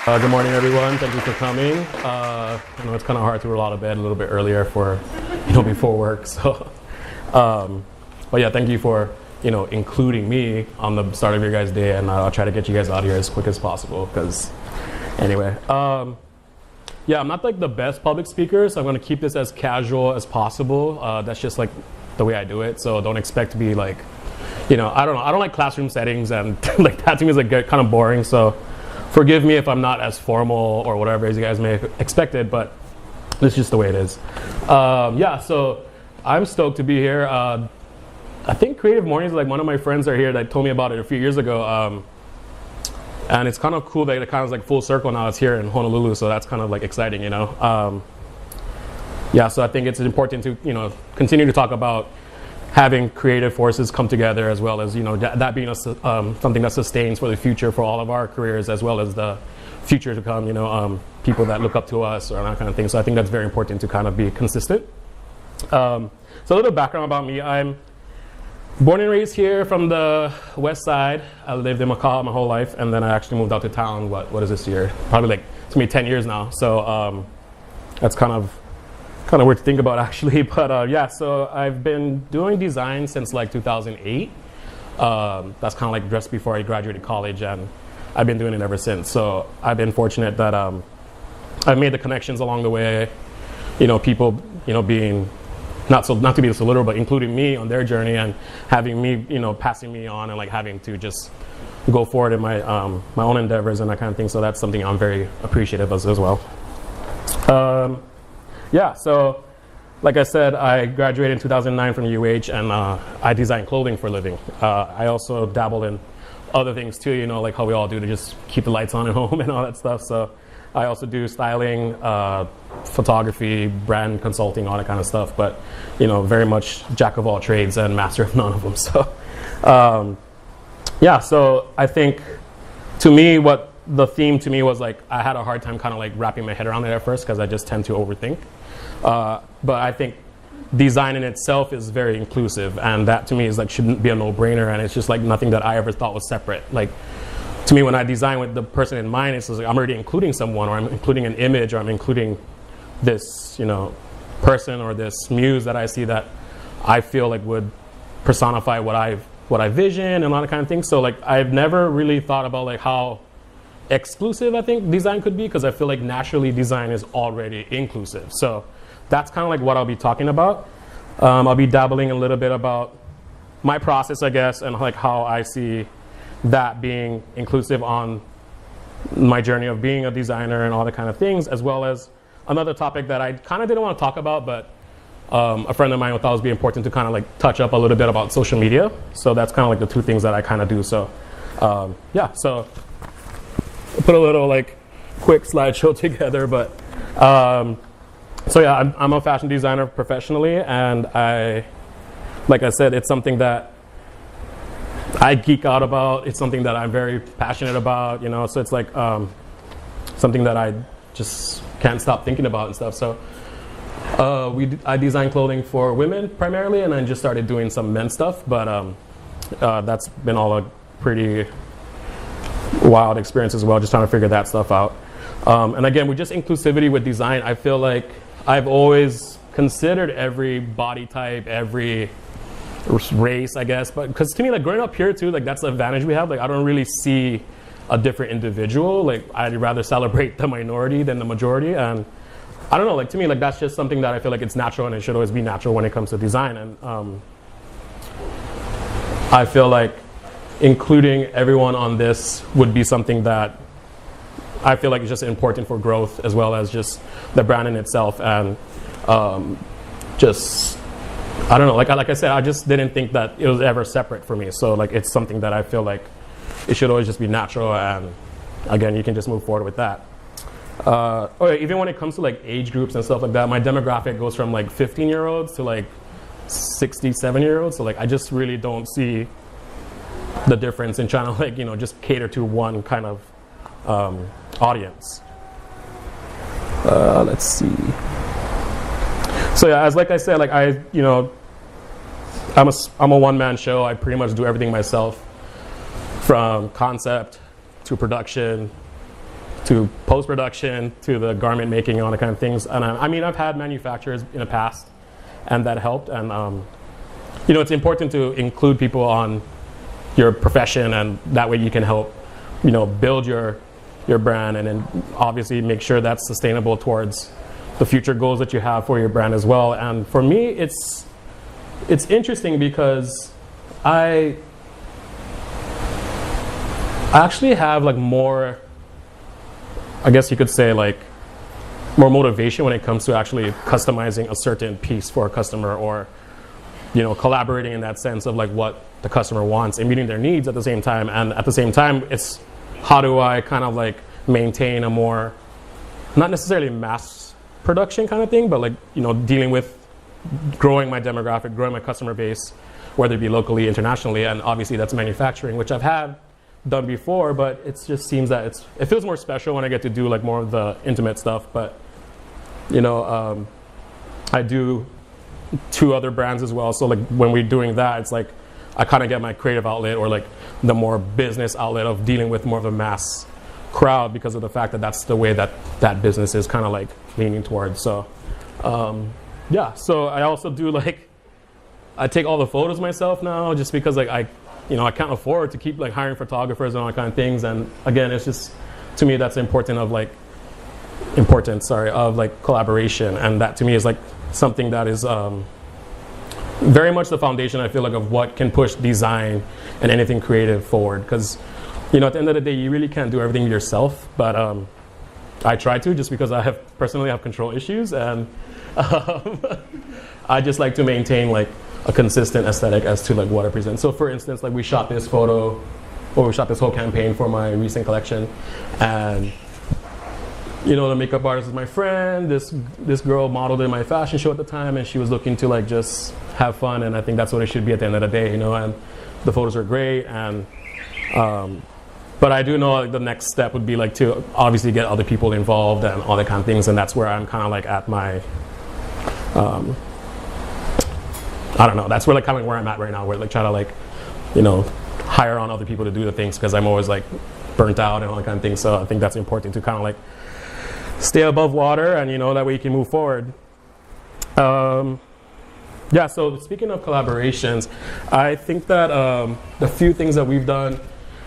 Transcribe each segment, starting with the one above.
Good morning, everyone. Thank you for coming. I know it's kind of hard to roll out of bed a little bit earlier for, before work. So, but yeah, thank you for, including me on the start of your guys' day, and I'll try to get you guys out here as quick as possible. Because, anyway, yeah, I'm not like the best public speaker, so I'm going to keep this as casual as possible. That's just like the way I do it. So don't expect to be like, I don't know. I don't like classroom settings, and like that to me is like kind of boring. So. Forgive me if I'm not as formal or whatever as you guys may have expected, but it's just the way it is. Yeah, so I'm stoked to be here. I think Creative Mornings, like one of my friends are here that told me about it a few years ago. And it's kind of cool that it kind of like full circle now. It's here in Honolulu, so that's kind of like exciting, Yeah, so I think it's important to, continue to talk about having creative forces come together, as well as that being something that sustains for the future for all of our careers, as well as the future to come. People that look up to us or that kind of thing. So I think that's very important to kind of be consistent. So a little background about me: I'm born and raised here from the West Side. I lived in Macau my whole life, and then I actually moved out to town. What is this year? Probably like it's gonna be 10 years now. So that's kind of weird to think about, actually, but yeah, so I've been doing design since like 2008. That's kind of like just before I graduated college, and I've been doing it ever since. So I've been fortunate that I've made the connections along the way, people, being not to be so literal, but including me on their journey and having me, passing me on and like having to just go forward in my my own endeavors and that kind of thing. So that's something I'm very appreciative of as well. Yeah, so like I said, I graduated in 2009 from UH, and I design clothing for a living. I also dabble in other things too, like how we all do to just keep the lights on at home and all that stuff. So I also do styling, photography, brand consulting, all that kind of stuff. But, very much jack of all trades and master of none of them. So, yeah, so I think to me, what the theme to me was like, I had a hard time kind of like wrapping my head around it at first, because I just tend to overthink. But I think design in itself is very inclusive, and that to me is like shouldn't be a no-brainer, and it's just like nothing that I ever thought was separate. Like to me, when I design with the person in mind, it's like I'm already including someone, or I'm including an image, or I'm including this, person or this muse that I see that I feel like would personify what I vision and all that kind of thing. So like I've never really thought about like how exclusive I think design could be, because I feel like naturally design is already inclusive. So that's kind of like what I'll be talking about. I'll be dabbling a little bit about my process, I guess, and like how I see that being inclusive on my journey of being a designer and all the kind of things, as well as another topic that I kind of didn't want to talk about, but a friend of mine thought it would be important to kind of like touch up a little bit about social media. So that's kind of like the two things that I kind of do. So yeah, so I'll put a little like quick slideshow together, but so yeah, I'm a fashion designer professionally, and like I said, it's something that I geek out about. It's something that I'm very passionate about, so it's like something that I just can't stop thinking about and stuff. So I design clothing for women primarily, and I just started doing some men's stuff, but that's been all a pretty wild experience as well, just trying to figure that stuff out. And again, with just inclusivity with design, I feel like I've always considered every body type, every race, I guess, but because to me, like growing up here too, like that's the advantage we have. Like I don't really see a different individual. Like I'd rather celebrate the minority than the majority, and I don't know, like to me, like that's just something that I feel like it's natural, and it should always be natural when it comes to design. And I feel like including everyone on this would be something that I feel like it's just important for growth, as well as just the brand in itself. And just, I don't know, like I said, I just didn't think that it was ever separate for me. So like it's something that I feel like it should always just be natural, and again, you can just move forward with that. Even when it comes to like age groups and stuff like that, my demographic goes from like 15-year-olds to like 67-year-olds. So like I just really don't see the difference in trying to like, just cater to one kind of audience. Let's see. So yeah, as like I said, like I'm a one-man show. I pretty much do everything myself, from concept to production, to post-production, to the garment making, and all the kind of things. And I mean, I've had manufacturers in the past, and that helped. And it's important to include people on your profession, and that way you can help, build your brand, and then obviously make sure that's sustainable towards the future goals that you have for your brand as well. And for me, it's interesting because I actually have like more, I guess you could say, like more motivation when it comes to actually customizing a certain piece for a customer, or collaborating in that sense of like what the customer wants and meeting their needs at the same time. And at the same time, it's how do I kind of like maintain a more, not necessarily mass production kind of thing, but like dealing with growing my demographic, growing my customer base, whether it be locally, internationally, and obviously that's manufacturing, which I've had done before, but it just seems that it feels more special when I get to do like more of the intimate stuff. But I do 2 other brands as well, so like when we're doing that, it's like I kind of get my creative outlet, or like the more business outlet of dealing with more of a mass crowd, because of the fact that that's the way that business is kind of like leaning towards. So so I also do like, I take all the photos myself now, just because like I can't afford to keep like hiring photographers and all that kind of things. And again, it's just, to me, that's importance of like collaboration. And that to me is like something that is very much the foundation, I feel like, of what can push design and anything creative forward. Because at the end of the day, you really can't do everything yourself, but I try to, just because I personally have control issues, and I just like to maintain like a consistent aesthetic as to like what I present. So for instance, like we shot this whole campaign for my recent collection, and the makeup artist is my friend. This girl modeled in my fashion show at the time, and she was looking to like just have fun, and I think that's what it should be at the end of the day, and the photos are great. And but I do know like the next step would be like to obviously get other people involved and all that kind of things, and that's where I'm kind of like at my I don't know, that's where like kind of where I'm at right now, where like try to like hire on other people to do the things, because I'm always like burnt out and all that kind of things. So I think that's important to kind of like stay above water, and that way you can move forward. So speaking of collaborations, I think that the few things that we've done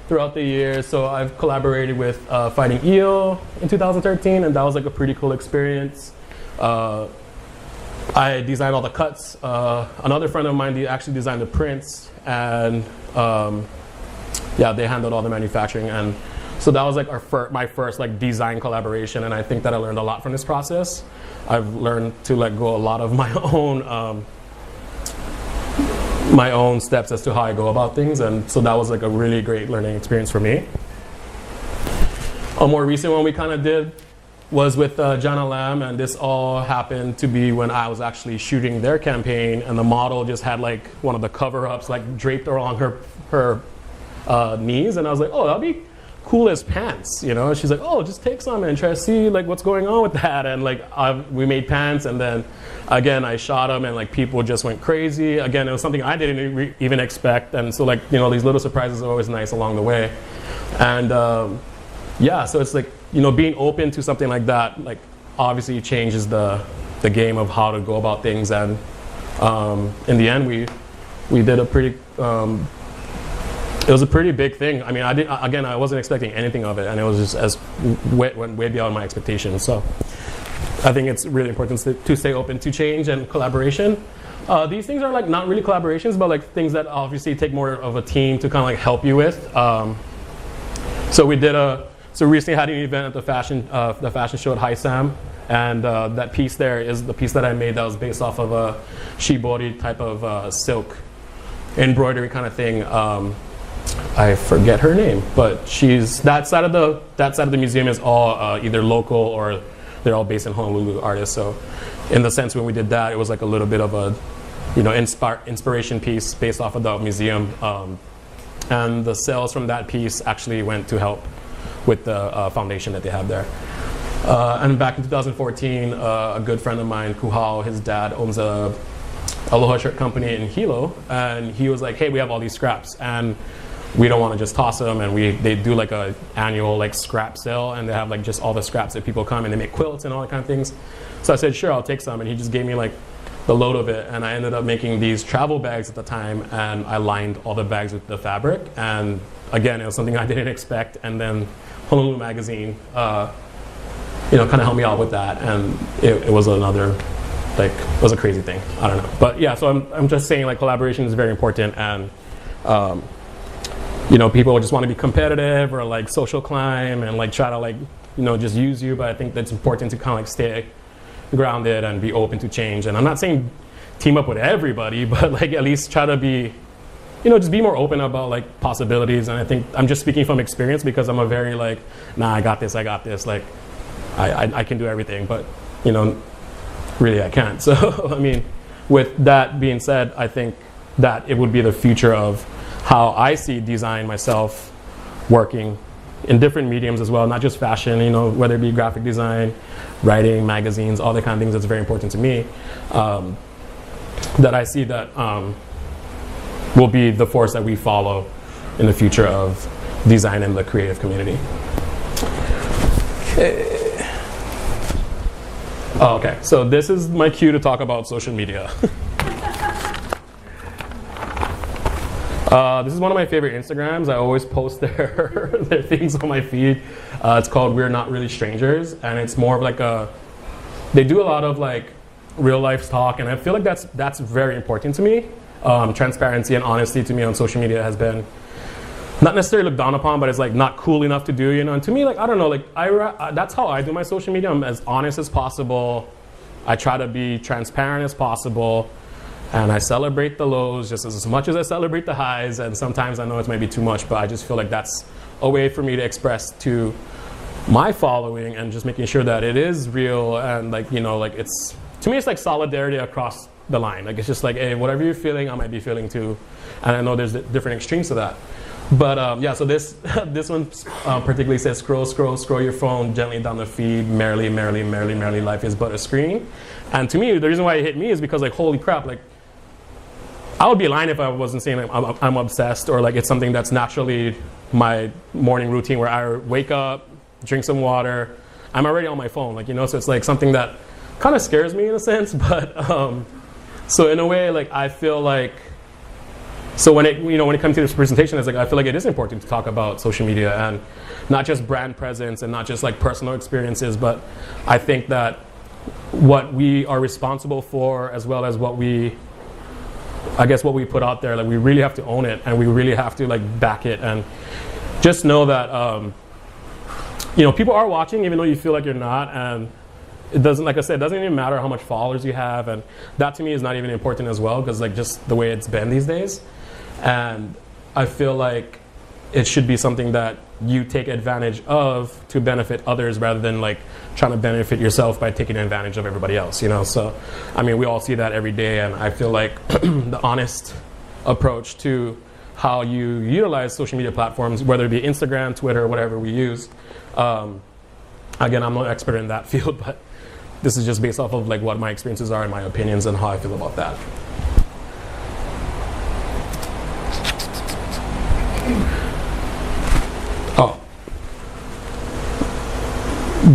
throughout the years, so I've collaborated with Fighting Eel in 2013, and that was like a pretty cool experience. I designed all the cuts. Another friend of mine actually designed the prints, and they handled all the manufacturing. And so that was like my first like design collaboration, and I think that I learned a lot from this process. I've learned to let go a lot of my own steps as to how I go about things, and so that was like a really great learning experience for me. A more recent one we kind of did was with Jana Lam, and this all happened to be when I was actually shooting their campaign, and the model just had like one of the cover-ups like draped along her knees, and I was like, oh, that'd be cool as pants, She's like, oh, just take some and try to see like what's going on with that. And like we made pants, and then again I shot them, and like people just went crazy. Again, it was something I didn't even expect, and so like these little surprises are always nice along the way. And so it's like being open to something like that, like obviously changes the game of how to go about things. And in the end, we did a pretty. It was a pretty big thing. I mean, I wasn't expecting anything of it, and it was just went way beyond my expectations. So I think it's really important to stay open to change and collaboration. These things are like not really collaborations, but like things that obviously take more of a team to kind of like help you with. So we recently had an event at the fashion show at High Sam, and that piece there is the piece that I made that was based off of a shibori type of silk embroidery kind of thing. I forget her name, but that side of the museum is all either local or they're all based in Honolulu artists. So in the sense when we did that, it was like a little bit of a inspiration piece based off of the museum, and the sales from that piece actually went to help with the foundation that they have there. And back in 2014, a good friend of mine, Kuhao, his dad owns a Aloha shirt company in Hilo, and he was like, hey, we have all these scraps, and we don't want to just toss them, and they do like a annual like scrap sale, and they have like just all the scraps that people come and they make quilts and all that kind of things. So I said, sure, I'll take some, and he just gave me like the load of it, and I ended up making these travel bags at the time, and I lined all the bags with the fabric, and again, it was something I didn't expect, and then Honolulu Magazine, kind of helped me out with that, and it was another, like, it was a crazy thing. I don't know, but yeah. So I'm just saying, like, collaboration is very important, and people just want to be competitive or like social climb and like try to like just use you, but I think that's important to kind of like stay grounded and be open to change. And I'm not saying team up with everybody, but like at least try to be, just be more open about like possibilities. And I think I'm just speaking from experience because I'm a very like, nah, I got this. Like, I can do everything, but really I can't. So I mean, with that being said, I think that it would be the future of how I see design myself working in different mediums as well, not just fashion, whether it be graphic design, writing, magazines, all the kind of things that's very important to me, that I see that will be the force that we follow in the future of design in the creative community. Okay. Oh, okay, so this is my cue to talk about social media. This is one of my favorite Instagrams. I always post their things on my feed. It's called We're Not Really Strangers, and it's more of like they do a lot of like real life talk, and I feel like that's very important to me. Transparency and honesty to me on social media has been not necessarily looked down upon, but it's like not cool enough to do, And to me, like, I don't know, like that's how I do my social media. I'm as honest as possible. I try to be transparent as possible. And I celebrate the lows just as much as I celebrate the highs. And sometimes I know it's maybe too much, but I just feel like that's a way for me to express to my following and just making sure that it is real. And like, like it's, to me, it's like solidarity across the line. Like, it's just like, hey, whatever you're feeling, I might be feeling too. And I know there's different extremes to that. But yeah, so this one particularly says, scroll your phone gently down the feed, merrily, life is but a screen. And to me, the reason why it hit me is because like, holy crap, like, I would be lying if I wasn't saying like, I'm obsessed, or like it's something that's naturally my morning routine where I wake up, drink some water, I'm already on my phone, like, so it's like something that kind of scares me in a sense, but so in a way, like, I feel like, so when it comes to this presentation, it's like, I feel like it is important to talk about social media and not just brand presence and not just like personal experiences, but I think that what we are responsible for, as well as what we put out there, like, we really have to own it, and we really have to like back it, and just know that people are watching, even though you feel like you're not. And it doesn't, like I said, it doesn't even matter how much followers you have, and that to me is not even important as well, because like just the way it's been these days. And I feel like it should be something that you take advantage of to benefit others, rather than like trying to benefit yourself by taking advantage of everybody else, So, I mean, we all see that every day, and I feel like the honest approach to how you utilize social media platforms, whether it be Instagram, Twitter, whatever we use. Again, I'm no expert in that field, but this is just based off of like what my experiences are and my opinions and how I feel about that. Oh.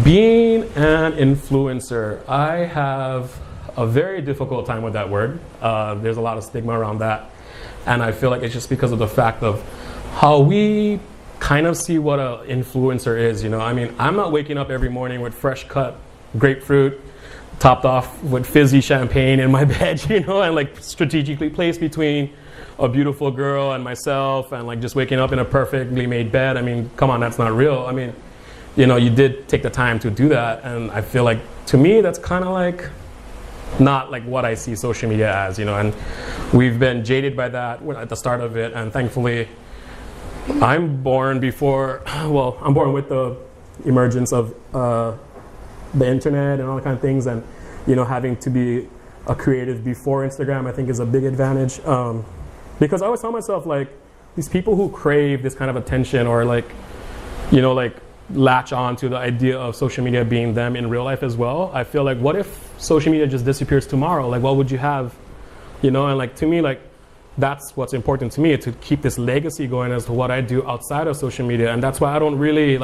Being an influencer, I have a very difficult time with that word. There's a lot of stigma around that. And I feel like it's just because of the fact of how we kind of see what an influencer is, I mean, I'm not waking up every morning with fresh cut grapefruit, topped off with fizzy champagne in my bed, and like strategically placed between a beautiful girl and myself, and like just waking up in a perfectly made bed. I mean, come on, that's not real. I mean, you did take the time to do that, and I feel like, to me, that's kind of like not like what I see social media as, and we've been jaded by that at the start of it, and thankfully, I'm born with the emergence of the internet and all that kind of things, and having to be a creative before Instagram, I think, is a big advantage, because I always tell myself, like, these people who crave this kind of attention, or like latch on to the idea of social media being them in real life as well. I feel like, what if social media just disappears tomorrow? Like, what would you have? And like, to me, like, that's what's important to me, to keep this legacy going as to what I do outside of social media. And that's why I don't really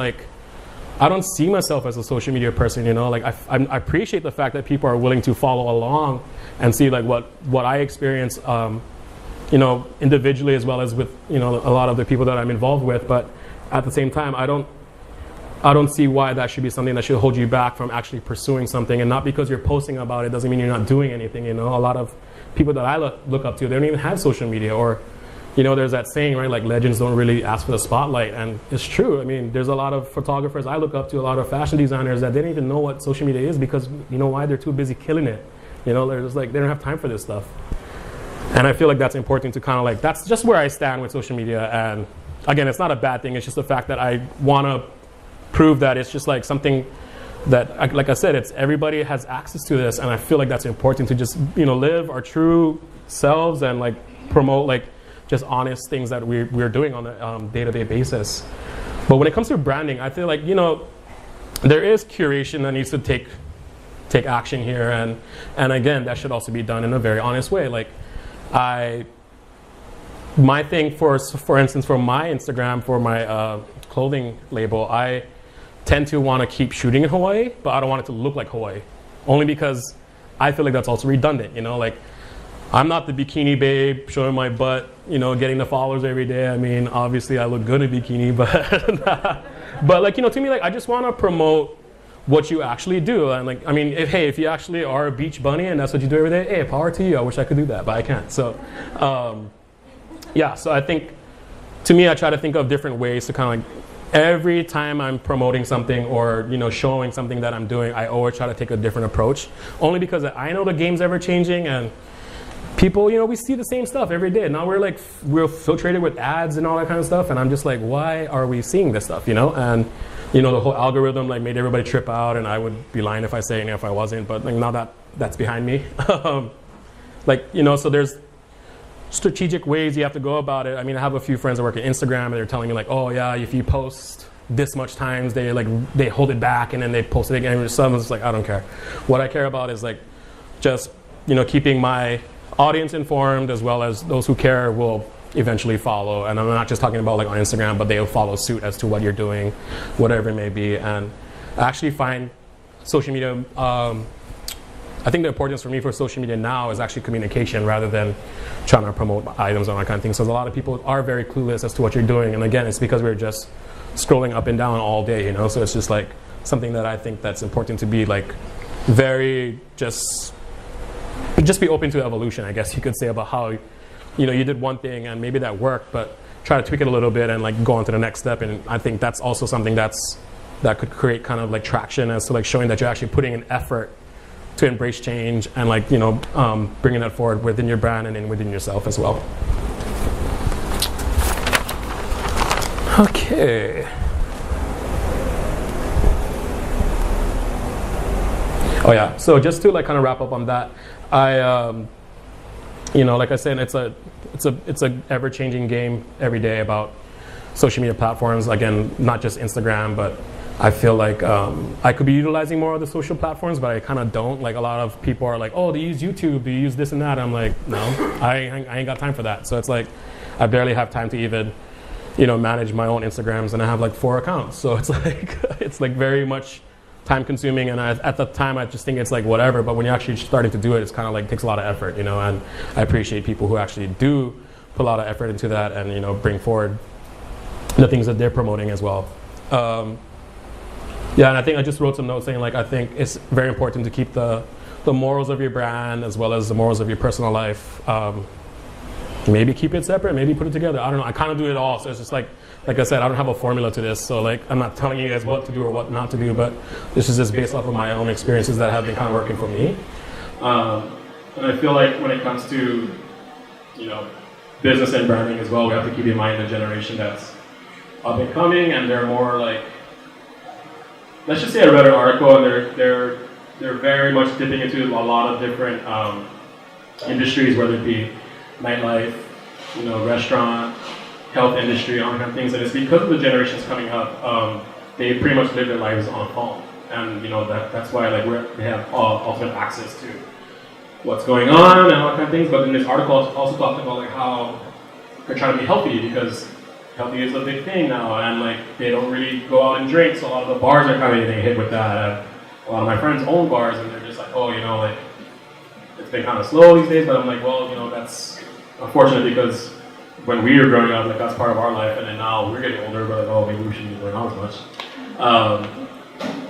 I don't see myself as a social media person, you know. Like I appreciate the fact that people are willing to follow along and see like what I experience, you know, individually as well as with, you know, a lot of the people that I'm involved with. But at the same time, I don't see why that should be something that should hold you back from actually pursuing something. And not because you're posting about it doesn't mean you're not doing anything, you know. A lot of people that I look up to, they don't even have social media. Or, you know, there's that saying, right, like legends don't really ask for the spotlight. And it's true. I mean, there's a lot of photographers I look up to, a lot of fashion designers that they don't even know what social media is, because, you know why? They're too busy killing it. You know, they're just like, they don't have time for this stuff. And I feel like that's important to kind of like, that's just where I stand with social media. And again, it's not a bad thing. It's just the fact that I want to prove that it's just like something that, like I said, it's everybody has access to this. And I feel like that's important to just, you know, live our true selves and like promote like just honest things that we're doing on a day-to-day basis. But when it comes to branding, I feel like, you know, there is curation that needs to take action here. And again, that should also be done in a very honest way. Like my thing, for instance, for my Instagram, for my clothing label, I tend to want to keep shooting in Hawaii, but I don't want it to look like Hawaii. Only because I feel like that's also redundant, you know, like I'm not the bikini babe showing my butt, you know, getting the followers every day. I mean, obviously I look good in bikini, but like, you know, to me, like I just want to promote what you actually do. And like, I mean, if you actually are a beach bunny and that's what you do every day, hey, power to you. I wish I could do that, but I can't. So, yeah, so I think, to me, I try to think of different ways to kind of like, every time I'm promoting something or, you know, showing something that I'm doing, I always try to take a different approach. Only because I know the game's ever changing, and people, you know, we see the same stuff every day. Now we're filtrated with ads and all that kind of stuff, and I'm just like, why are we seeing this stuff, you know? And, you know, the whole algorithm like made everybody trip out, and I would be lying if I say, if I wasn't, but like now that's behind me. Like, you know, so there's strategic ways you have to go about it. I mean, I have a few friends that work at Instagram, and they're telling me like, oh yeah, if you post this much times, they hold it back and then they post it again. And someone's like, I don't care. What I care about is like just, you know, keeping my audience informed, as well as those who care will eventually follow. And I'm not just talking about like on Instagram, but they'll follow suit as to what you're doing, whatever it may be. And I actually find social media, I think the importance for me for social media now is actually communication rather than trying to promote items and all that kind of thing. So a lot of people are very clueless as to what you're doing. And again, it's because we're just scrolling up and down all day, you know? So it's just like something that I think that's important to be like very just be open to evolution, I guess you could say, about how, you know, you did one thing and maybe that worked, but try to tweak it a little bit and like go on to the next step. And I think that's also something that could create kind of like traction as to like showing that you're actually putting an effort to embrace change and like, you know, bringing that forward within your brand and then within yourself as well. Okay. Oh yeah, so just to like kind of wrap up on that, you know, like I said, it's a ever-changing game every day about social media platforms. Again, not just Instagram, but I feel like I could be utilizing more of the social platforms, but I kind of don't. Like a lot of people are like, oh, do you use YouTube? Do you use this and that? I'm like, no, I ain't got time for that. So it's like, I barely have time to even, you know, manage my own Instagrams, and I have like 4 accounts. So it's like very much time consuming, and at the time I just think it's like whatever, but when you're actually starting to do it, it's kind of like takes a lot of effort, you know. And I appreciate people who actually do put a lot of effort into that and, you know, bring forward the things that they're promoting as well. Yeah, and I think I just wrote some notes saying like, I think it's very important to keep the morals of your brand as well as the morals of your personal life. Maybe keep it separate, maybe put it together. I don't know. I kind of do it all. So it's just like I said, I don't have a formula to this. So like, I'm not telling you guys what to do or what not to do, but this is just based off of my own experiences that have been kind of working for me. And I feel like when it comes to, you know, business and branding as well, we have to keep in mind the generation that's up and coming, and they're more like, let's just say I read an article, and they're very much dipping into a lot of different industries, whether it be nightlife, you know, restaurant, health industry, all kind of things. And it's because of the generations coming up, they pretty much live their lives on phone, and you know that's why like they have ultimate access to what's going on and all kind of things. But then this article also talked about like how they're trying to be healthy because healthy is a big thing now, and like they don't really go out and drink, so a lot of the bars are kind of getting hit with that. And a lot of my friends own bars, and they're just like, oh, you know, like it's been kind of slow these days. But I'm like, well, you know, that's unfortunate because when we were growing up, like that's part of our life, and then now we're getting older, but like, oh, maybe we shouldn't be going out as much.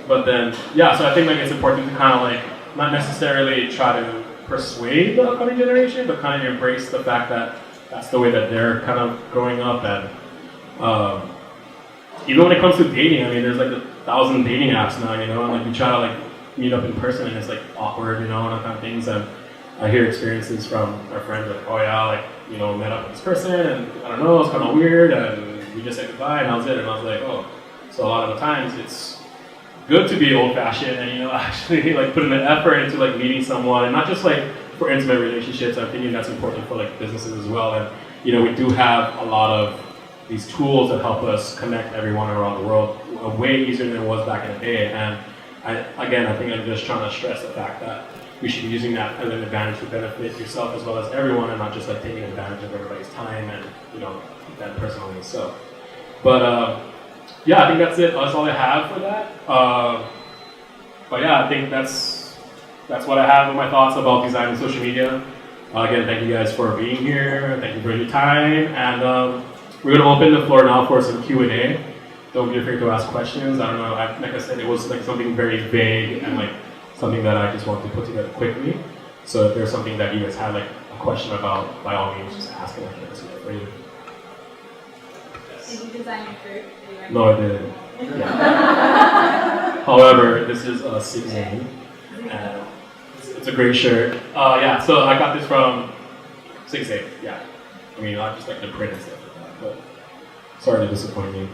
But then, yeah, so I think like it's important to kind of like not necessarily try to persuade the upcoming generation, but kind of embrace the fact that that's the way that they're kind of growing up. And even when it comes to dating, I mean, there's like 1,000 dating apps now, you know, and like you try to like meet up in person and it's like awkward, you know, and all kind of things. And I hear experiences from our friends like, oh yeah, like, you know, met up with this person and I don't know, it's kind of weird and we just said goodbye and that was it. And I was like, oh, so a lot of the times it's good to be old-fashioned and, you know, actually like put in the effort into like meeting someone, and not just like for intimate relationships. I'm thinking that's important for like businesses as well. And, you know, we do have a lot of these tools that help us connect everyone around the world way easier than it was back in the day. And I think I'm just trying to stress the fact that we should be using that as an advantage to benefit yourself as well as everyone, and not just like taking advantage of everybody's time and, you know, that personally. So, but yeah, I think that's it. That's all I have for that. But yeah, I think that's what I have with my thoughts about design and social media. Again, thank you guys for being here. Thank you for your time. And we're going to open the floor now for some Q&A. Don't be afraid to ask questions. I don't know, like I said, it was like something very vague and like something that I just wanted to put together quickly. So if there's something that you guys had like a question about, by all means, just ask it. I can answer it for you. Did you design your shirt? No, I didn't. Yeah. However, this is a Sigzane, and it's a great shirt. Yeah, so I got this from Sigzane. Yeah, I mean, not just like the print and stuff like that, but sorry to disappoint you.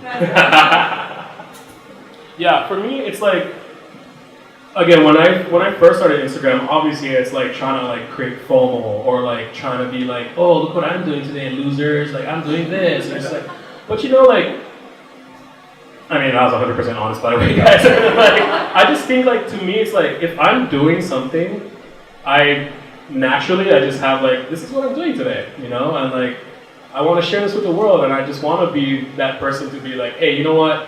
Yeah, for me, it's like, again, when I first started Instagram, obviously it's like trying to like create FOMO or like trying to be like, oh, look what I'm doing today, losers. Like I'm doing this. And it's like, but you know, like, I mean, I was 100% honest, by the way, guys. Like, I just think, like, to me, it's like, if I'm doing something, I just have, like, this is what I'm doing today, you know? And, like, I want to share this with the world, and I just want to be that person to be like, hey, you know what?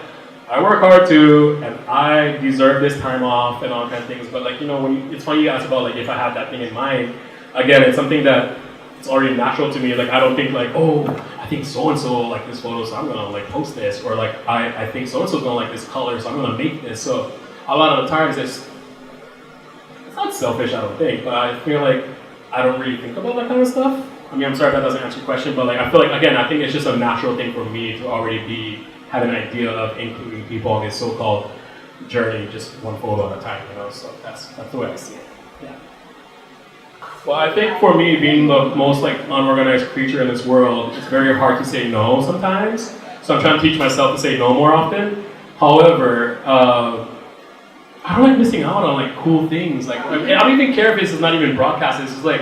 I work hard, too, and I deserve this time off and all kinds of things. But, like, you know, it's funny you ask about, like, if I have that thing in mind. Again, it's something that it's already natural to me. Like, I don't think, like, oh, I think so-and-so like this photo, so I'm gonna like post this, or like I think so-and-so's gonna like this color, so I'm gonna make this. So a lot of the times it's not selfish, I don't think, but I feel like I don't really think about that kind of stuff. I mean, I'm sorry if that doesn't answer your question, but like I feel like, again, I think it's just a natural thing for me to already have an idea of including people on this so-called journey, just one photo at a time, you know, so that's the way I see it. Yeah. Well, I think for me, being the most like unorganized creature in this world, it's very hard to say no sometimes. So I'm trying to teach myself to say no more often. However, I don't like missing out on like cool things. Like I don't even care if this is not even broadcast. It's just like,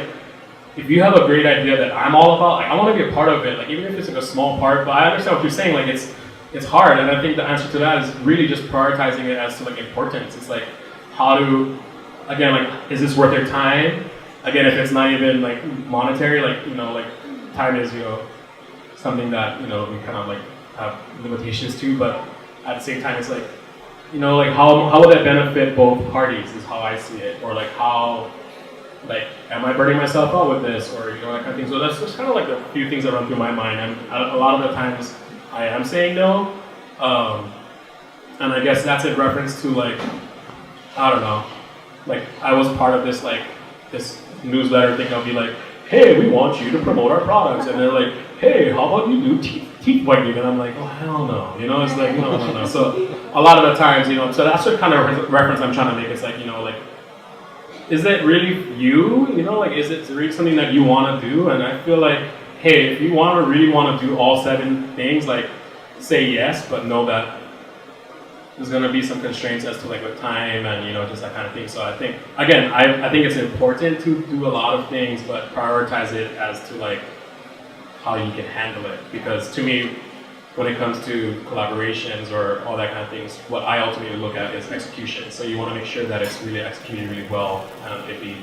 if you have a great idea that I'm all about, like I want to be a part of it. Like even if it's like a small part, but I understand what you're saying. Like it's hard, and I think the answer to that is really just prioritizing it as to like importance. It's like how to, again, like is this worth their time? Again, if it's not even like monetary, like, you know, like time is, you know, something that, you know, we kind of like have limitations to, but at the same time, it's like, you know, like how would that benefit both parties is how I see it, or like how, like, am I burning myself out with this, or, you know, that kind of thing. So that's just kind of like a few things that run through my mind, and a lot of the times I am saying no, and I guess that's in reference to like, I don't know, like I was part of this like, this newsletter thing. I'll be like, hey, we want you to promote our products, and they're like, hey, how about you do teeth whitening? And I'm like, oh hell no, you know, it's like no. So a lot of the times, you know, so that's the kind of reference I'm trying to make. It's like, you know, like, is it really you? You know, like, is it really something that you want to do? And I feel like, hey, if you really want to do all 7 things, like, say yes, but know that there's going to be some constraints as to like with time and, you know, just that kind of thing. So I think, again, I think it's important to do a lot of things, but prioritize it as to like how you can handle it. Because to me, when it comes to collaborations or all that kind of things, what I ultimately look at is execution. So you want to make sure that it's really executed really well, and it be,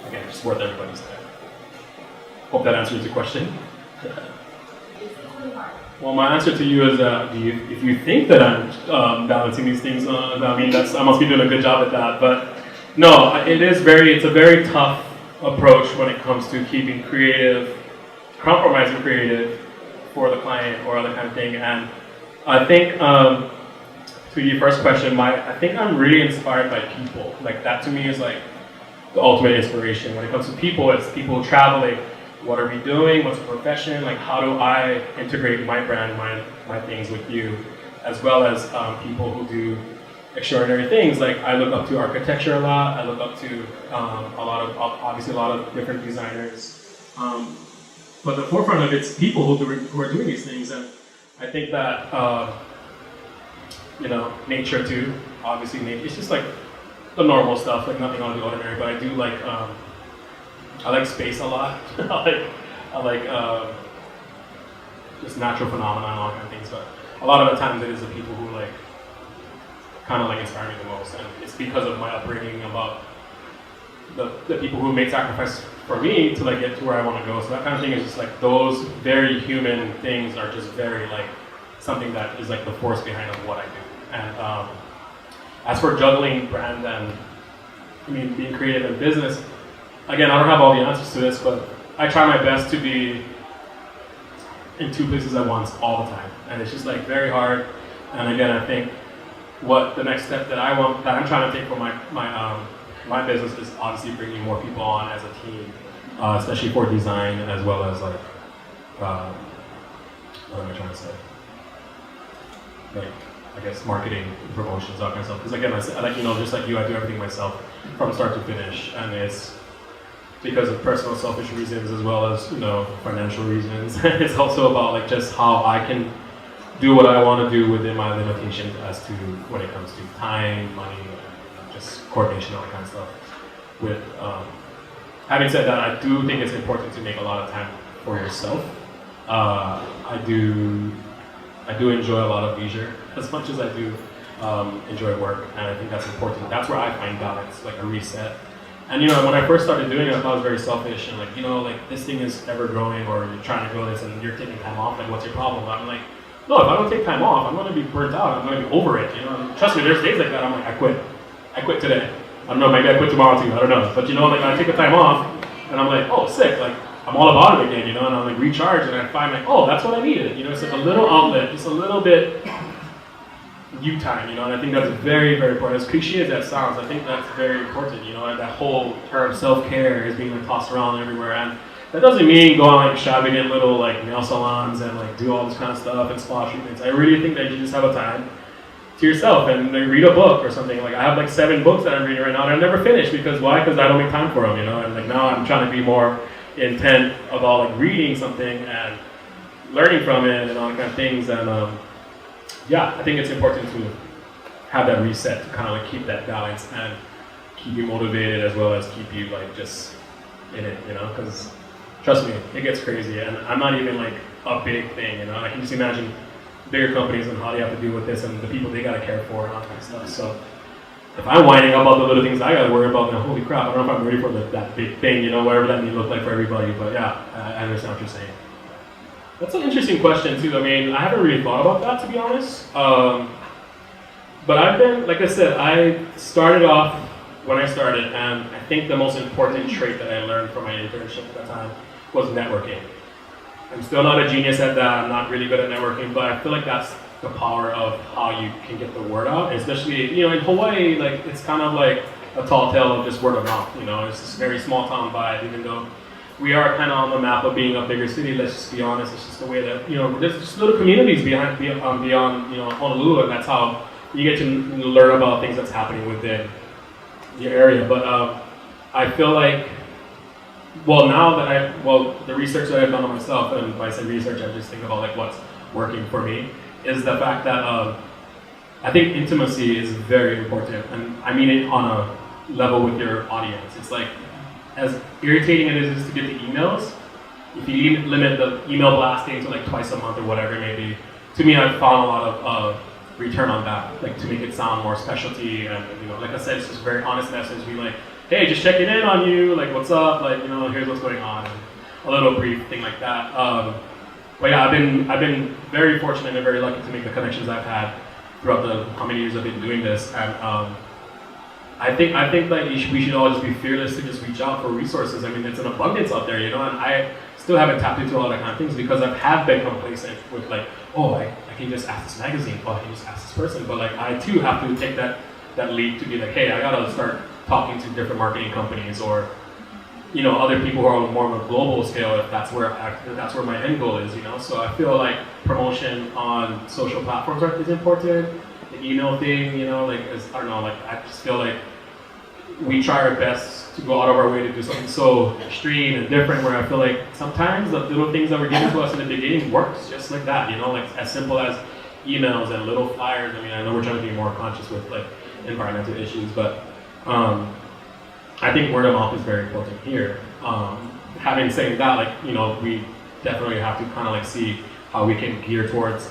again, just worth everybody's time. Hope that answers your question. Well, my answer to you is that if you think that I'm balancing these things, I mean, I must be doing a good job at that. But no, it's a very tough approach when it comes to keeping creative, compromising creative for the client or other kind of thing. And I think to your first question, I think I'm really inspired by people. Like that to me is like the ultimate inspiration. When it comes to people, it's people traveling. What are we doing? What's the profession? Like, how do I integrate my brand, my things with you, as well as people who do extraordinary things. Like, I look up to architecture a lot. I look up to obviously a lot of different designers. But the forefront of it's people who are doing these things, and I think that nature too. Obviously, it's just like the normal stuff, like nothing out of the ordinary. But I do like. I like space a lot. I like just natural phenomena and all kind of things. But a lot of the times it is the people who kind of inspire me the most, and it's because of my upbringing about the people who made sacrifice for me to get to where I want to go. So that kind of thing is just those very human things are just very something that is the force behind of what I do. And as for juggling brand and being creative in business. Again, I don't have all the answers to this, but I try my best to be in two places at once all the time. And it's just very hard. And again, I think what the next step that I'm trying to take for my business is obviously bringing more people on as a team, especially for design as well as what am I trying to say? I guess marketing, promotions, that kind of stuff. Because again, just like you, I do everything myself from start to finish, and it's because of personal selfish reasons as well as financial reasons. It's also about just how I can do what I want to do within my limitations as to when it comes to time, money, just coordination, all that kind of stuff. With having said that, I do think it's important to make a lot of time for yourself. I do enjoy a lot of leisure as much as I do enjoy work, and I think that's important. That's where I find balance, a reset. And when I first started doing it, I thought it was very selfish and this thing is ever growing, or you're trying to grow this and you're taking time off, what's your problem? I'm no, if I don't take time off, I'm going to be burnt out. I'm going to be over it. And trust me, there's days like that. I'm I quit today. I don't know, maybe I quit tomorrow too. I don't know. But I take the time off and I'm oh, sick. I'm all about it again, and I'm recharge, and I find oh, that's what I needed. It's a little outlet, just a little bit you time, and I think that's very, very important. As cliche as that sounds, I think that's very important, and that whole term self-care is being tossed around everywhere, and that doesn't mean go on shopping in little nail salons and do all this kind of stuff and spa treatments. I really think that you just have a time to yourself and read a book or something. I have 7 books that I'm reading right now, and I never finish because why? Because I don't make time for them, and now I'm trying to be more intent about reading something and learning from it and all that kind of things. And yeah, I think it's important to have that reset to kind of keep that balance and keep you motivated as well as keep you just in it, because trust me, it gets crazy, and I'm not even a big thing, I can just imagine bigger companies and how they have to deal with this and the people they gotta care for and all that kind of stuff. So if I'm whining about the little things I gotta worry about, then holy crap, I don't know if I'm ready for that big thing, whatever that may look like for everybody. But yeah, I understand what you're saying. That's an interesting question too. I haven't really thought about that, to be honest. But I've been, like I said, I started off when I started, and I think the most important trait that I learned from my internship at that time was networking. I'm still not a genius at that. I'm not really good at networking, but I feel like that's the power of how you can get the word out, especially, in Hawaii, it's kind of a tall tale of just word of mouth, it's this very small town vibe, even though we are kind of on the map of being a bigger city, let's just be honest. It's just the way that, there's just little communities beyond Honolulu, and that's how you get to learn about things that's happening within your area. But I feel the research that I've done on myself, and when I say research, I just think about what's working for me, is the fact that I think intimacy is very important, and I mean it on a level with your audience. It's as irritating it is to get the emails, if you limit the email blasting to twice a month or whatever it may be, to me, I've found a lot of return on that, like to make it sound more specialty, and like I said, it's just a very honest message. Be like, hey, just checking in on you, like what's up, like here's what's going on, and a little brief thing like that. But yeah, I've been very fortunate and very lucky to make the connections I've had throughout the how many years I've been doing this, and I think that we should all just be fearless to just reach out for resources. I mean, it's an abundance out there, and I still haven't tapped into all that kind of things because I have been complacent with like, oh, I can just ask this magazine, oh, I can just ask this person, but like I too have to take that leap to be like, hey, I gotta start talking to different marketing companies or other people who are on more of a global scale if that's where my end goal is, So I feel like promotion on social platforms is important. The email thing, I just feel like we try our best to go out of our way to do something so extreme and different where I feel like sometimes the little things that were given to us in the beginning works just like that, like as simple as emails and little flyers. I mean, I know we're trying to be more conscious with like environmental issues, but I think word of mouth is very important here. Having said that, we definitely have to kind of like see how we can gear towards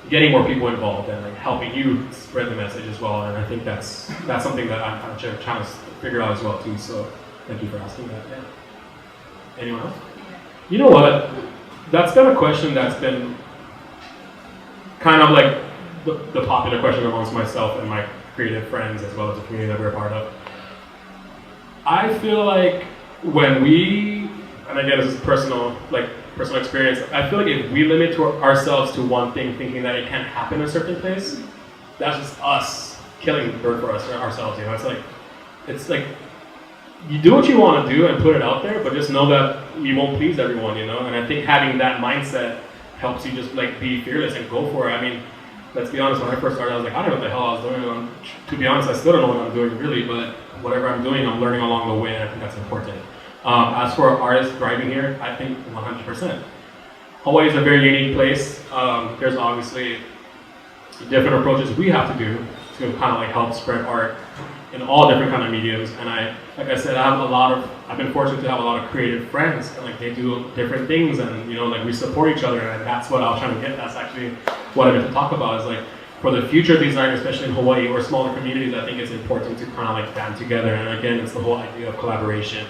getting more people involved and like helping you spread the message as well. And I think that's something that I'm kind of trying to figure out as well too. So thank you for asking that. Yeah. Anyone else? You know what? That's been a question that's been kind of like the popular question amongst myself and my creative friends as well as the community that we're a part of. I feel like when we, and again this is personal experience, I feel like if we limit ourselves to one thing thinking that it can't happen in a certain place, that's just us killing the bird for ourselves. It's like you do what you want to do and put it out there, but just know that you won't please everyone, And I think having that mindset helps you just like be fearless and go for it. I mean, let's be honest, when I first started, I was like, I don't know what the hell I was doing. To be honest, I still don't know what I'm doing really, but whatever I'm doing, I'm learning along the way, and I think that's important. As for artists thriving here, I think 100%. Hawaii is a very unique place. There's obviously different approaches we have to do to kind of like help spread art in all different kind of mediums. And like I said, I've been fortunate to have a lot of creative friends, and like they do different things, and like we support each other, and that's what I was trying to get. That's actually what I meant to talk about, is like for the future of design, especially in Hawaii or smaller communities, I think it's important to kind of like band together. And again, it's the whole idea of collaboration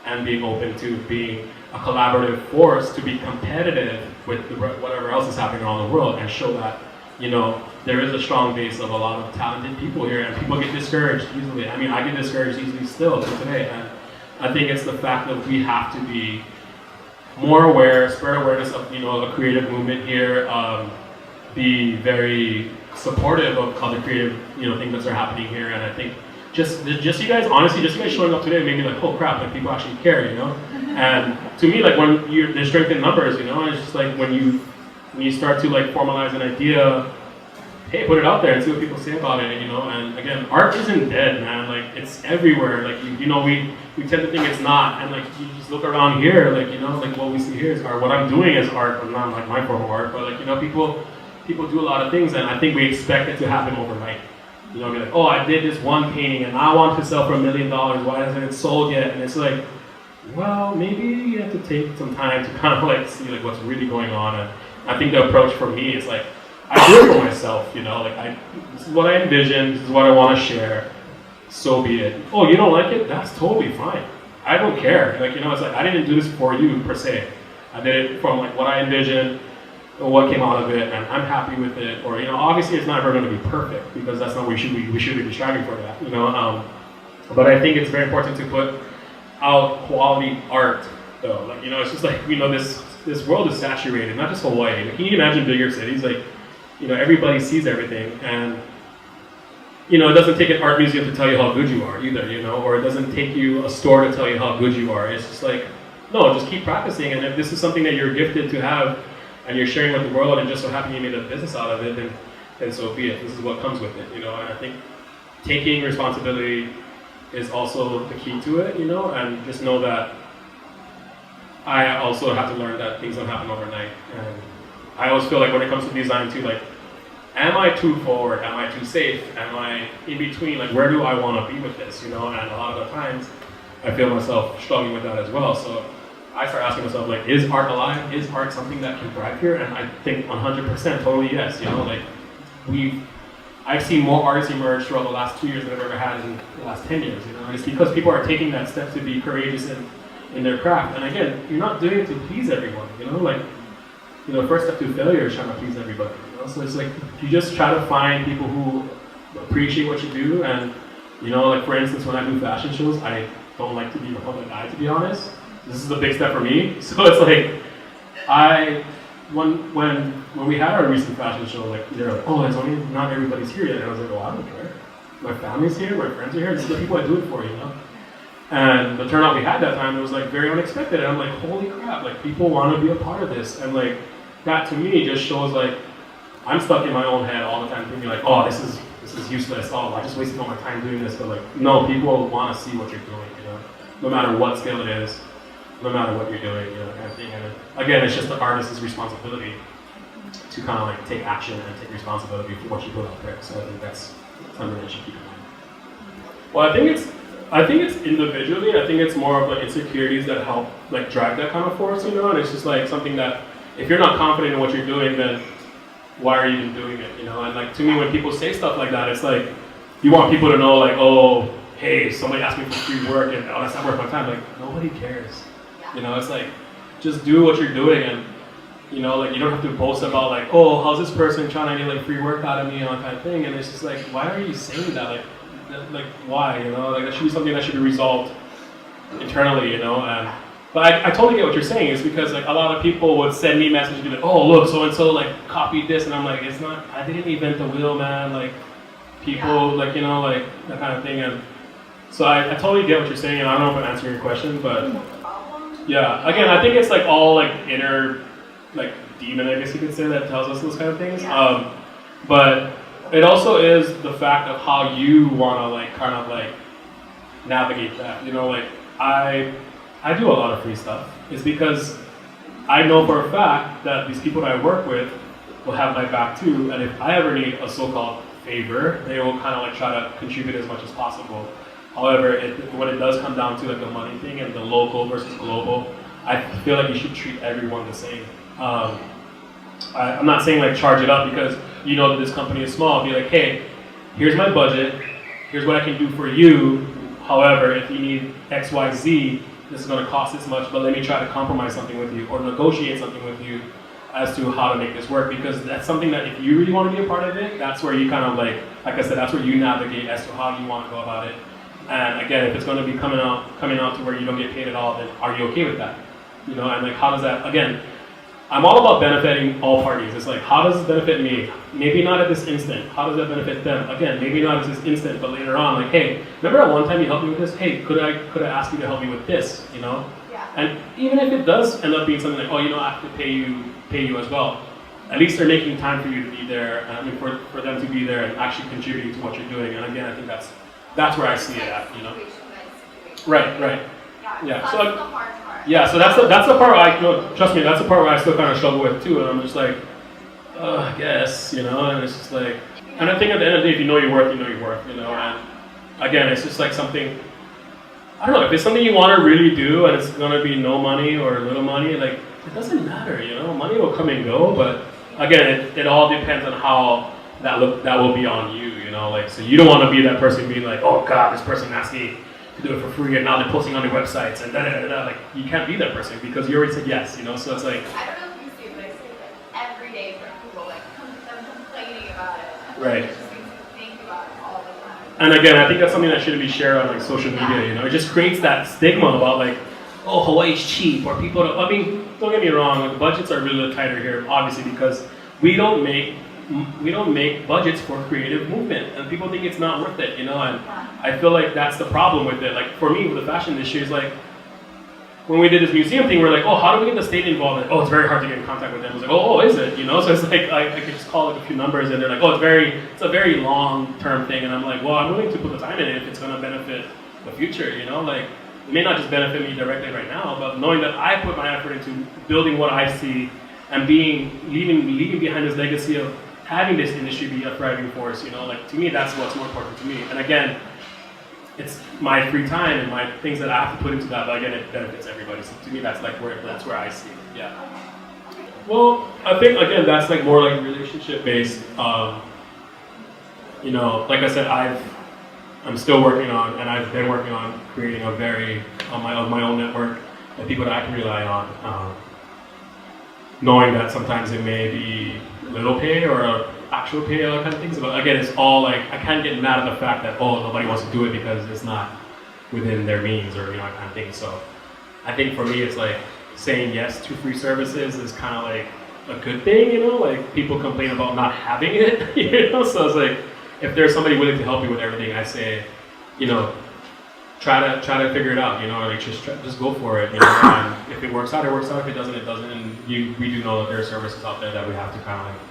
and being open to being a collaborative force to be competitive with whatever else is happening around the world, and show that there is a strong base of a lot of talented people here, and people get discouraged easily. I mean, I get discouraged easily still to today, and I think it's the fact that we have to be more aware, spread awareness of a creative movement here, be very supportive of other creative things that are happening here. And I think just you guys, honestly, just you guys showing up today made me like, oh crap, like people actually care, And to me, like when there's strength in numbers, and it's just like when you start to like formalize an idea, hey, put it out there and see what people say about it, And again, art isn't dead, man. Like it's everywhere. Like we tend to think it's not, and like you just look around here, like like what we see here is art. What I'm doing is art, but not like my form of art, but like people do a lot of things, and I think we expect it to happen overnight. Be like, oh, I did this one painting and I want to sell for $1 million. Why hasn't it sold yet? And it's like, well, maybe you have to take some time to kind of like see like what's really going on. And I think the approach for me is like, I do it for myself, like this is what I envision, this is what I want to share, so be it. Oh, you don't like it? That's totally fine. I don't care. Like, it's like I didn't do this for you per se. I did it from like what I envisioned, what came out of it, and I'm happy with it. Or obviously it's not ever going to be perfect, because that's not what we should be striving for that. But I think it's very important to put out quality art, though. Like it's just like this world is saturated, not just Hawaii. Like, can you imagine bigger cities? Like everybody sees everything, and it doesn't take an art museum to tell you how good you are either. Or it doesn't take you a store to tell you how good you are. It's just like, no, just keep practicing, and if this is something that you're gifted to have, and you're sharing with the world, and just so happen you made a business out of it, then so be it. This is what comes with it, And I think taking responsibility is also the key to it, And just know that I also have to learn that things don't happen overnight. And I always feel like when it comes to design too, like, am I too forward? Am I too safe? Am I in between? Like, where do I want to be with this? And a lot of the times, I feel myself struggling with that as well. So I start asking myself, like, is art alive? Is art something that can thrive here? And I think 100% totally yes. You know, like I've seen more artists emerge throughout the last 2 years than I've ever had in the last 10 years. You know, and it's because people are taking that step to be courageous in their craft. And again, you're not doing it to please everyone. You know, like, you know, first step to failure is trying to please everybody. You know? So it's like you just try to find people who appreciate what you do. And you know, like for instance, when I do fashion shows, I don't like to be in the public eye, to be honest. This is a big step for me. So it's like when we had our recent fashion show, like they're like, oh, it's only not everybody's here yet. And I was like, oh, I don't care. My family's here, my friends are here. This is the people I do it for, you know. And the turnout we had that time, it was like very unexpected. And I'm like, holy crap! Like people want to be a part of this, and like that to me just shows like I'm stuck in my own head all the time, thinking like, oh, this is useless. Oh, I just wasted all my time doing this. But like, no, people want to see what you're doing, you know, no matter what scale it is. No matter what you're doing, you know, kind of thing. And again, it's just the artist's responsibility to kind of like take action and take responsibility for what you put out there. So I think that's something that you should keep in mind. Well, I think it's individually. I think it's more of like insecurities that help like drive that kind of force, you know. And it's just like something that if you're not confident in what you're doing, then why are you even doing it, you know? And like to me, when people say stuff like that, it's like you want people to know, like, oh, hey, somebody asked me for free work, and oh, that's not worth my time. Like nobody cares. You know, it's like, just do what you're doing, and you know, like you don't have to boast about like, oh, how's this person trying to get like free work out of me and all that kind of thing. And it's just like, why are you saying that? Like why? You know, like that should be something that should be resolved internally. You know, but I totally get what you're saying. It's because like a lot of people would send me messages and be like, oh, look, so and so like copied this, and I'm like, it's not. I didn't invent the wheel, man. Like people, like you know, like that kind of thing. And so I totally get what you're saying, and I don't know if I'm answering your question, but. Yeah, again, I think it's like all like inner, like demon, I guess you could say, that tells us those kind of things. But it also is the fact of how you want to like kind of like navigate that. You know, like I do a lot of free stuff. It's because I know for a fact that these people that I work with will have my back too, and if I ever need a so-called favor, they will kind of like try to contribute as much as possible. However, when it does come down to like the money thing and the local versus global, I feel like you should treat everyone the same. I'm not saying like charge it up because you know that this company is small. Be like, hey, here's my budget, here's what I can do for you. However, if you need X, Y, Z, this is going to cost this much, but let me try to compromise something with you or negotiate something with you as to how to make this work, because that's something that if you really want to be a part of it, that's where you kind of like I said, that's where you navigate as to how you want to go about it. And again, if it's going to be coming out to where you don't get paid at all, then are you okay with that? You know, and like how does that, again, I'm all about benefiting all parties. It's like, how does this benefit me? Maybe not at this instant. How does that benefit them? Again, maybe not at this instant, but later on, like, hey, remember at one time you helped me with this? Hey, could I ask you to help me with this? You know? Yeah. And even if it does end up being something like, oh, you know, I have to pay you as well. At least they're making time for you to be there, and I mean for them to be there and actually contributing to what you're doing. And again, I think that's where I see it at, you know. Right. Yeah. So the hard part. Yeah. So that's the part I, you know, trust me, that's the part where I still kind of struggle with too. And I'm just like, I guess, you know. And it's just like, and I think at the end of the day, if you know your worth, you know your worth, you know. And again, it's just like something. I don't know if it's something you want to really do, and it's gonna be no money or little money. Like it doesn't matter, you know. Money will come and go, but again, it all depends on how that will be on you, you know. Like so, you don't want to be that person being like, oh God, this person asked me to do it for free, and now they're posting on their websites and da. Like you can't be that person because you already said yes, you know. So it's like I don't know if you see it, but I see it like every day from people like them complaining about it. Right. It just makes me think about it all the time. And again, I think that's something that shouldn't be shared on like social media, you know. It just creates that stigma about like, oh, Hawaii's cheap, or people don't. I mean, don't get me wrong, like, the budgets are really tighter here, obviously, because we don't make budgets for creative movement, and people think it's not worth it, you know. And I feel like that's the problem with it. Like for me, with the fashion industry, is like when we did this museum thing, we're like, oh, how do we get the state involved? Like, oh, it's very hard to get in contact with them. I was like, oh, is it? You know, so it's like I could just call like a few numbers, and they're like, oh, it's a very long-term thing, and I'm like, well, I'm willing to put the time in it if it's going to benefit the future, you know. Like it may not just benefit me directly right now, but knowing that I put my effort into building what I see and leaving behind this legacy of having this industry be a thriving force, you know, like to me that's what's more important to me. And again, it's my free time and my things that I have to put into that, but again, it benefits everybody. So to me, that's where I see it. Yeah. Well, I think again, that's like more like relationship based. You know, like I said, I'm still working on, and I've been working on creating a my own network of people that I can rely on. Knowing that sometimes it may be little pay or actual pay, other kind of things. But again, it's all like, I can't get mad at the fact that, oh, nobody wants to do it because it's not within their means or, you know, that kind of thing. So I think for me, it's like saying yes to free services is kind of like a good thing, you know, like people complain about not having it, you know, so it's like, if there's somebody willing to help you with everything, I say, you know, try to figure it out, you know, like just go for it, you know, and if it works out, it works out, if it doesn't, it doesn't, and we do know that there are services out there that we have to kind of like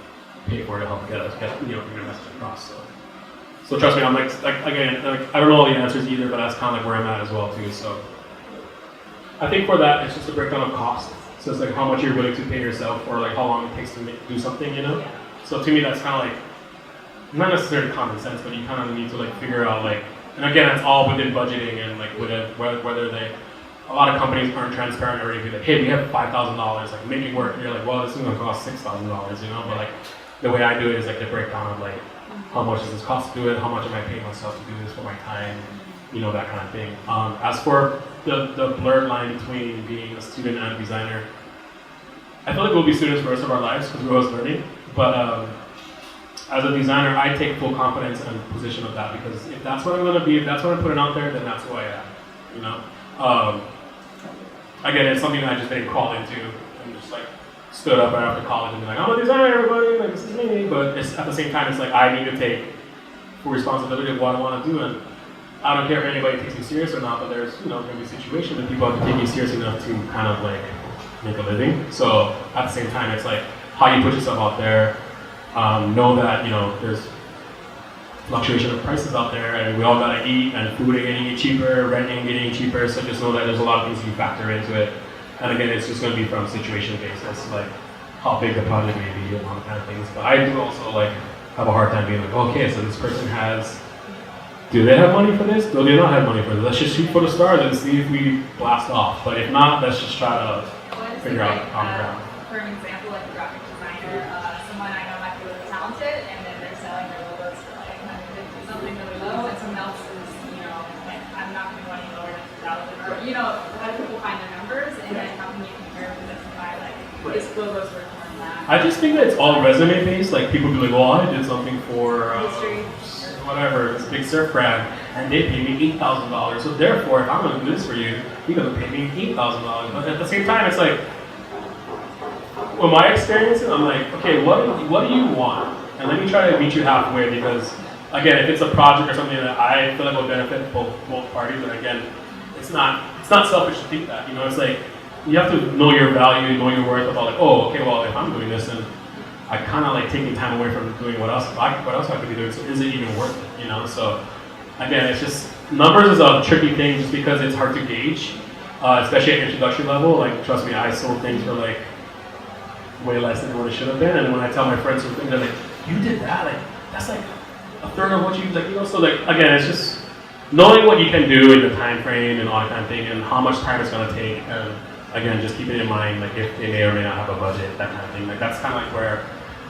pay for to help get you know, your message across, so trust me, I'm like again, like, I don't know all the answers either, but that's kind of like where I'm at as well too, so I think for that, it's just a breakdown of cost, so it's like how much you're willing to pay yourself or like how long it takes to do something, you know, so to me, that's kind of like, not necessarily common sense, but you kind of need to like figure out like, and again, it's all within budgeting and like whether a lot of companies aren't transparent already. Be like, hey, we have $5,000, like make it work. And you're like, well, this is gonna cost $6,000, you know. But like the way I do it is like the breakdown of like how much does this cost to do it, how much am I paying myself to do this for my time, you know, that kind of thing. As for the blurred line between being a student and a designer, I feel like we'll be students for the rest of our lives because we're always learning, but. As a designer, I take full confidence and position of that because if that's what I'm going to be, if that's what I'm putting out there, then that's who I am, you know? Again, it's something that I just didn't crawl into and just like stood up right after college and be like, I'm a designer, everybody, like this is me, but it's, at the same time, it's like I need to take full responsibility of what I want to do, and I don't care if anybody takes me serious or not, but there's, you know, going to be situations that people have to take you serious enough to kind of like make a living. So at the same time, it's like how you put yourself out there. Know that, you know, there's fluctuation of prices out there and we all gotta eat and food is getting cheaper, rent is getting cheaper, so just know that there's a lot of things you factor into it. And again, it's just gonna be from situation basis, like how big the project may be and all kind of things. But I do also like have a hard time being like, okay, so this person do they have money for this? Do they not have money for this? Let's just shoot for the stars and see if we blast off. But if not, let's just try to figure out the common ground. For an example, like a graphic designer, someone I know might be really talented, and then they're selling their logos for like 150 something really low, and someone else is, you know, like, I'm not going to go any lower than 2,000, or, you know, how do people find their numbers, and then how can you compare and justify, like, this logo's worth more than that? I just think that it's all resume based, like people be like, well, I did something for whatever, this big surf brand, and they paid me $8,000, so therefore, if I'm going to do this for you, you're going to pay me $8,000, but at the same time, it's like, with my experiences, I'm like, okay, what do you want? And let me try to meet you halfway because, again, if it's a project or something that I feel like will benefit both parties, and again, it's not selfish to think that, you know, it's like, you have to know your value, know your worth about like, oh, okay, well, if I'm doing this, then I kind of like taking time away from doing what else I could be doing, so is it even worth it, you know? So, again, it's just, numbers is a tricky thing just because it's hard to gauge, especially at introductory level. Like, trust me, I sold things for like, way less than what it should have been, and when I tell my friends who think, they're like, you did that, like, that's like a third of what you, like, you know, so like, again, it's just knowing what you can do in the time frame and all that kind of thing, and how much time it's going to take, and again, just keep it in mind, like, if they may or may not have a budget, that kind of thing, like, that's kind of like where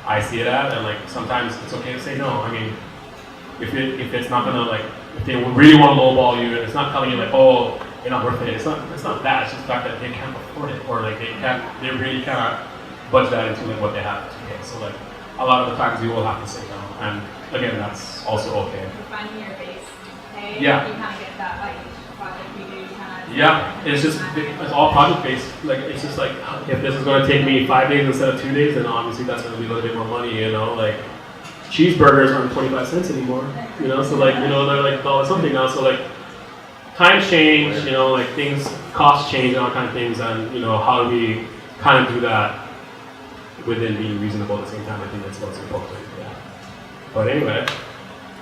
I see it at, and like, sometimes it's okay to say no. I mean, if it's not going to, like, if they really want to lowball you, and it's not telling you, like, oh, you're not worth it, it's not that, it's just the fact that they can't afford it, or like, they really cannot budget that into like what they have to pay. So like a lot of the times you will have to say no, and again, that's also okay. You're finding your base pay. Yeah. You kind of get that like project you do kind of. Yeah, it's all project based. Like it's just like if this is going to take me 5 days instead of 2 days, then obviously that's going to be a little bit more money. You know, like cheeseburgers aren't 25 cents anymore. You know, so like you know they're like $1 something now. So like times change. You know, like things costs change and all kind of things, and you know how do we kind of do that within being reasonable at the same time. I think that's what's important. Yeah. But anyway,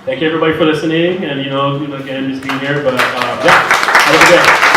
thank you everybody for listening, and you know again just being here. But yeah, have a good day.